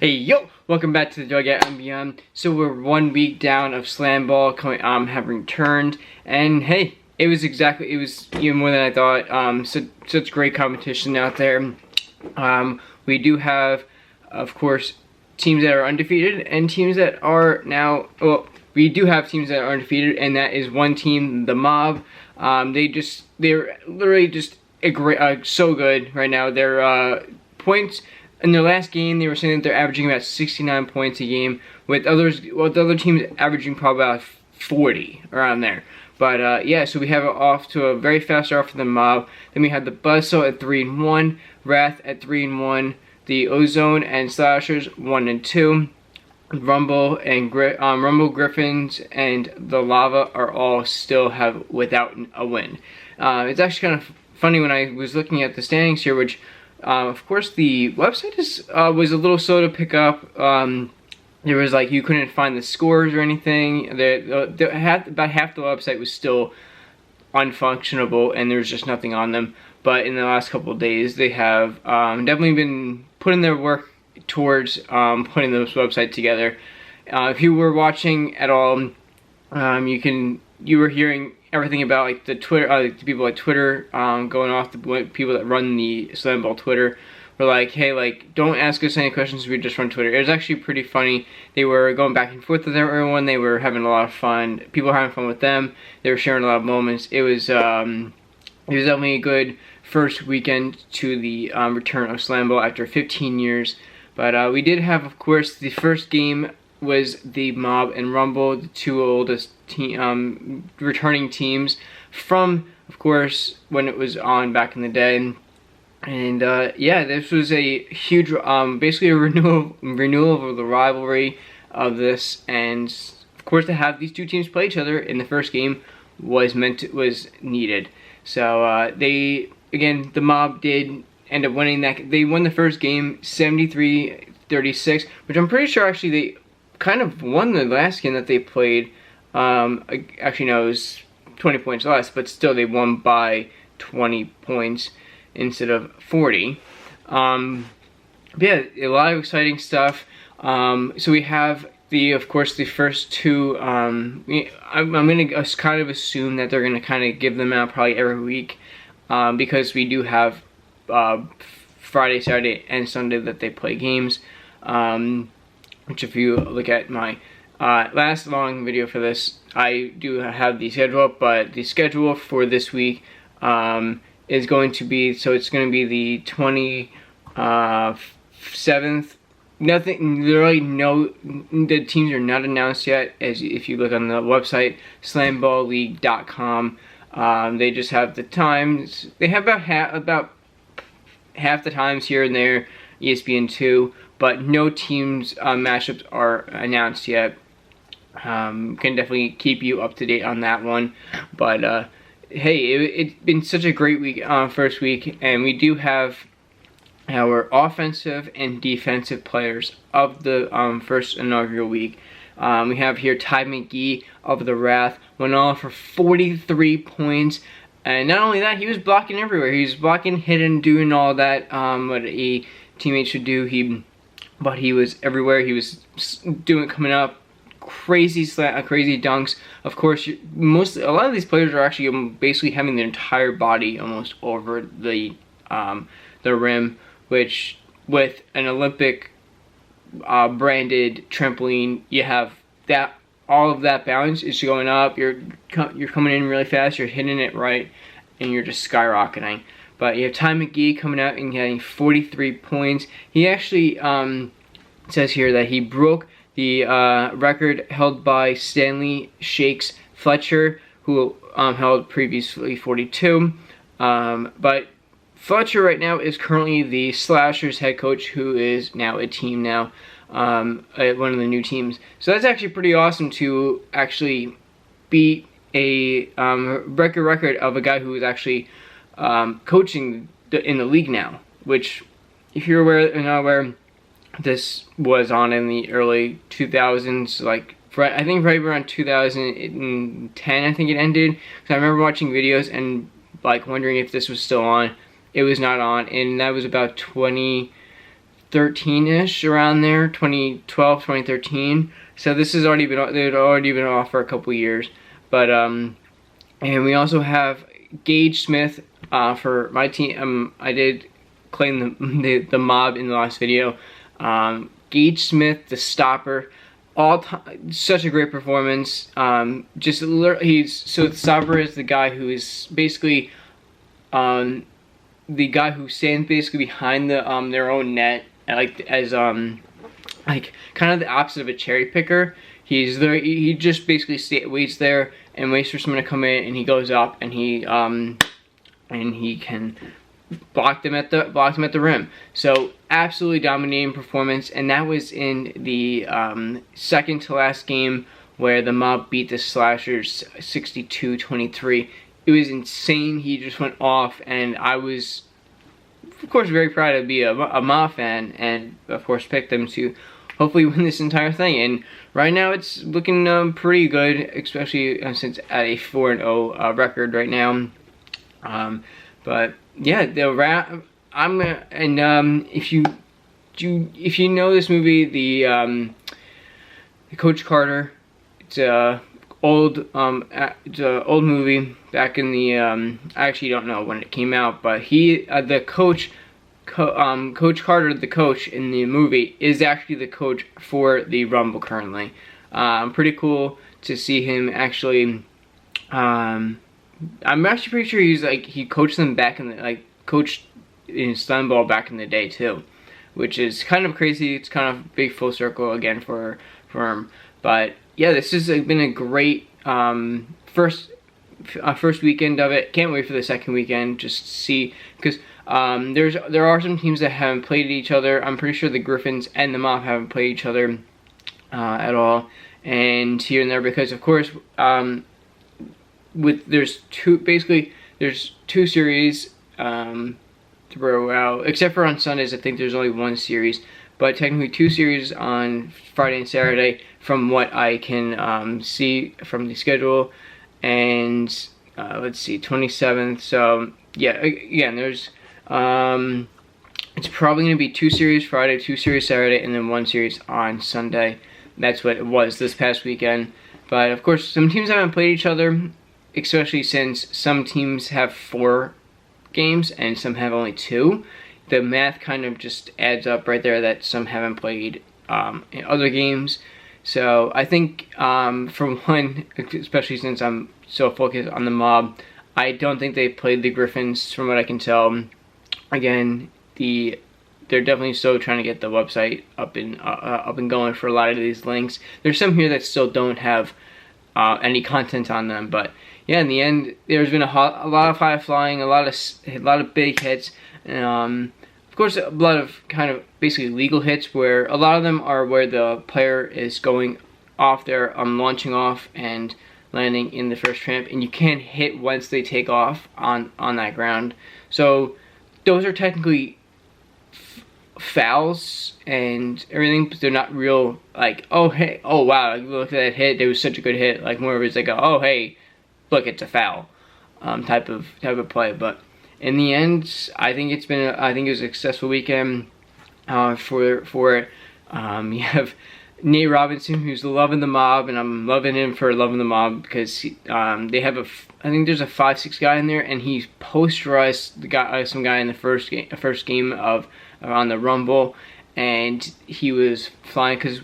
Hey yo, welcome back to the Dugout and Beyond. So we're 1 week down of Slamball having returned, and hey, it was even more than I thought. Such great competition out there. We do have, of course, teams that are undefeated and teams that are now. Well, we do have teams that are undefeated, and that is one team, the Mob. They're literally just so good right now. Their points. In their last game, they were saying that they're averaging about 69 points a game, with other teams averaging probably about 40 around there. But yeah, so we have it off to a very fast start for the Mob. Then we have the Buzzsaw at 3-1, Wrath at 3-1, the Ozone and Slashers 1-2, Rumble and Rumble Griffins and the Lava are all still without a win. It's actually kind of funny when I was looking at the standings here, which. Of course, the website was a little slow to pick up. There was you couldn't find the scores or anything. About half the website was still unfunctionable, and there was just nothing on them. But in the last couple of days, they have definitely been putting their work towards putting this website together. If you were watching at all, you were hearing everything about the Twitter, the people at Twitter going off, the people that run the Slamball Twitter were like, hey, don't ask us any questions, we just run Twitter. It was actually pretty funny. They were going back and forth with everyone. They were having a lot of fun. People were having fun with them. They were sharing a lot of moments. It was definitely a good first weekend to the return of Slamball after 15 years. But we did have, of course, the first game was the Mob and Rumble, the two oldest returning teams from, of course, when it was on back in the day. And yeah, this was a huge, basically a renewal of the rivalry of this, and of course to have these two teams play each other in the first game was needed. So the Mob did end up winning that. They won the first game 73-36, which I'm pretty sure actually they kind of won the last game that they played. Actually, no, it was 20 points less, but still they won by 20 points instead of 40. Yeah, a lot of exciting stuff. So we have of course, the first two. I'm going to kind of assume that they're going to kind of give them out probably every week, because we do have Friday, Saturday, and Sunday that they play games. Which if you look at my last long video for this, I do have the schedule up, but the schedule for this week is going to be, so it's going to be the 27th. The teams are not announced yet, as if you look on the website, slamballleague.com. They just have the times. They have about half the times here and there, ESPN2, but no teams matchups are announced yet. Can definitely keep you up to date on that one. But hey, it's been such a great week, first week, and we do have our offensive and defensive players of the first inaugural week. We have here Ty McGee of the Wrath, went off for 43 points. And not only that, he was blocking everywhere. He was blocking, hitting, doing all that what a teammate should do. But he was everywhere. He was coming up, crazy dunks. Of course, a lot of these players are actually basically having their entire body almost over the rim, which with an Olympic branded trampoline, you have that. All of that balance is going up. You're coming in really fast. You're hitting it right, and you're just skyrocketing. But you have Ty McGee coming out and getting 43 points. He actually says here that he broke the record held by Stanley Shakes Fletcher, who held previously 42. But Fletcher right now is currently the Slashers head coach, who is now a team now. One of the new teams. So that's actually pretty awesome to actually beat a record of a guy who is actually coaching in the league now. Which, if you're aware, this was on in the early 2000s, I think right around 2010, I think it ended. Because I remember watching videos and wondering if this was still on. It was not on, and that was about 20 2013-ish, around there, 2012, 2013. So this has already been, they'd already been off for a couple years. But and we also have Gage Smith for my team. I did claim the mob in the last video. Gage Smith, the stopper, all time, such a great performance. So the stopper is the guy who is basically the guy who stands basically behind the their own net, like as like kind of the opposite of a cherry picker. He's there. He just basically waits there and waits for someone to come in, and he goes up and he can block them at the rim. So absolutely dominating performance, and that was in the second to last game where the mob beat the Slashers 62-23. It was insane. He just went off, and I was, of course, very proud to be a mob fan, and of course picked them to hopefully win this entire thing. And right now it's looking pretty good, especially since at a 4-0 record right now. But yeah, if you know this movie, the Coach Carter, it's a old movie back in the I actually don't know when it came out, but Coach Carter, the coach in the movie, is actually the coach for the Rumble currently. Pretty cool to see him actually. I'm actually pretty sure he coached them back in the coached in Slamball back in the day too, which is kind of crazy. It's kind of big full circle again for him. But yeah, this has been a great first weekend of it. Can't wait for the second weekend just to see, because there are some teams that haven't played each other. I'm pretty sure the Griffins and the Mob haven't played each other at all, and here and there, because of course there's two series to row out, except for on Sundays. I think there's only one series, but technically two series on Friday and Saturday from what I can see from the schedule. And let's see, 27th. So yeah, again, there's it's probably going to be two series Friday, two series Saturday, and then one series on Sunday. That's what it was this past weekend. But of course, some teams haven't played each other, especially since some teams have 4 games and some have only 2. The math kind of just adds up right there that some haven't played in other games. So I think for one, especially since I'm so focused on the Mob, I don't think they played the Griffins from what I can tell. Again, they're definitely still trying to get the website up and going for a lot of these links. There's some here that still don't have any content on them, but yeah, in the end, there's been a lot of high flying, a lot of big hits, and of course a lot of kind of basically legal hits, where a lot of them are where the player is going off there, launching off and landing in the first tramp, and you can't hit once they take off on that ground. So those are technically fouls and everything, but they're not real, like, oh hey, oh wow, look at that hit, it was such a good hit. Like more of it's like, oh hey, look, it's a foul type of play. But in the end, I think it was a successful weekend for it. You have Nate Robinson, who's loving the Mob, and I'm loving him for loving the Mob, because they have I think there's a 5'6" guy in there, and he posterized some guy in the first game of on the Rumble, and he was flying, because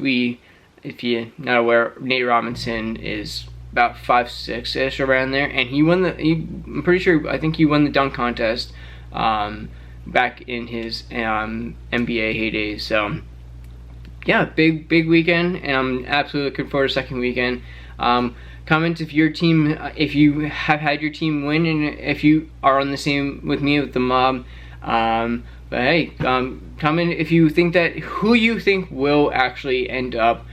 if you're not aware, Nate Robinson is about 5'6" around there, and I'm pretty sure, I think he won the dunk contest back in his NBA heydays. So yeah, big weekend, and I'm absolutely looking forward to the second weekend. Comment if you have had your team win, and if you are on the same with me with the Mob. But hey, comment if you think who you think will actually end up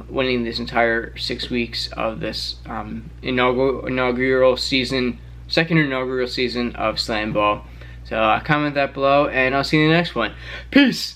winning this entire 6 weeks of this inaugural season, second inaugural season of Slamball. So comment that below, and I'll see you in the next one. Peace!